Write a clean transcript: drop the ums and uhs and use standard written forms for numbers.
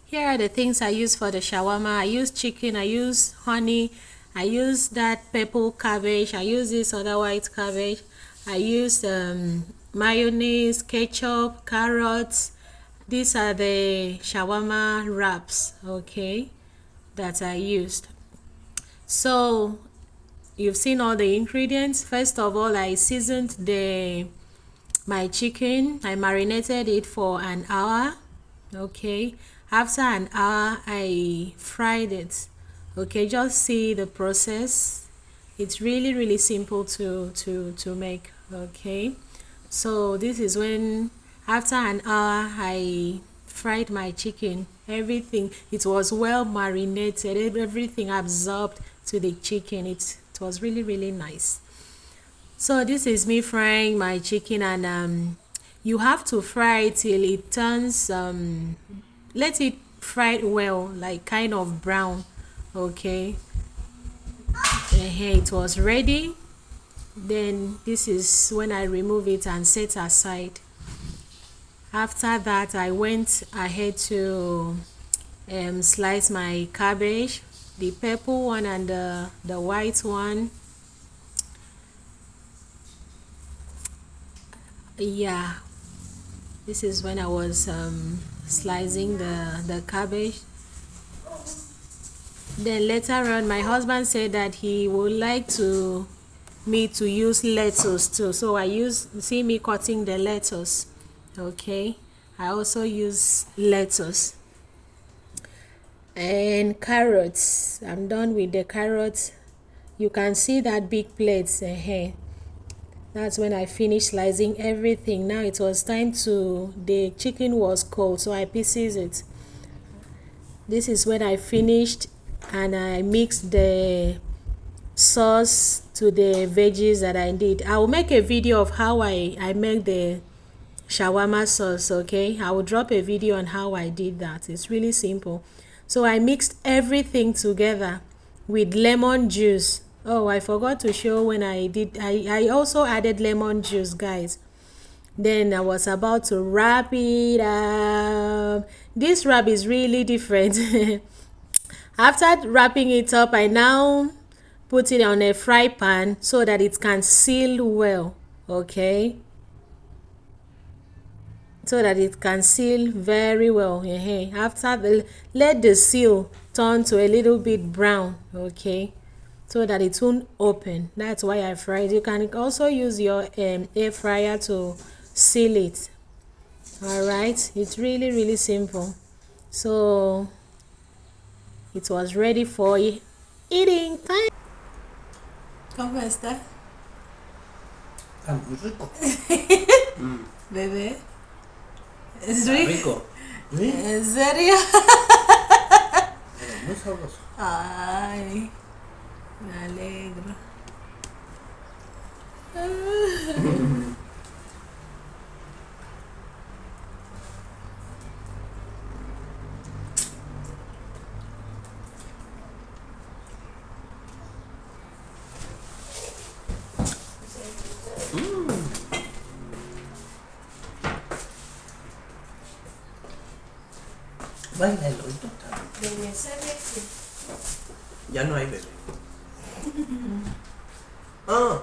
Here are the things I use for the shawarma. I use chicken, I use honey, I use that purple cabbage, I use this other white cabbage, I use mayonnaise, ketchup, carrots. These are the shawarma wraps, okay, that I used. So you've seen all the ingredients. First of all, I seasoned my chicken. I marinated it for an hour. Okay, after an hour I fried it. Okay, just see the process. It's really simple to make. Okay, so this is when after an hour I fried my chicken. Everything, it was well marinated, everything absorbed to the chicken. It was really nice. So this is me frying my chicken, and you have to fry it till it turns let it fry it well, like kind of brown. Okay, it was ready. Then this is when I remove it and set aside. After that, I went ahead to slice my cabbage, the purple one and the white one. Yeah, this is when I was slicing the cabbage. Then later on, my husband said that he would like me to use lettuce too. So see me cutting the lettuce. Okay, I also use lettuce and carrots. I'm done with the carrots. You can see that big plate here. That's when I finished slicing everything. Now it was time the chicken was cold, so I pieces it. This is when I finished, and I mixed the sauce to the veggies that I did. I will make a video of how I make the shawarma sauce. Okay, I will drop a video on how I did that. It's really simple. So I mixed everything together with lemon juice. Oh, I forgot to show when I did. I also added lemon juice, guys. Then I was about to wrap it up. This wrap is really different. After wrapping it up, I now put it on a fry pan so that it can seal well. Okay, so that it can seal very well. After let the seal turn to a little bit brown. Okay, so that it won't open. That's why I fried. You can also use your air fryer to seal it. All right, it's really simple. So it was ready for eating time. ¿Cómo está? Está muy rico. Bebé, ¿es Está rico. ¿Sí? ¿En serio? Muy sabroso. Ay, me alegro. Baila el oído. Ya no hay bebé. Ah.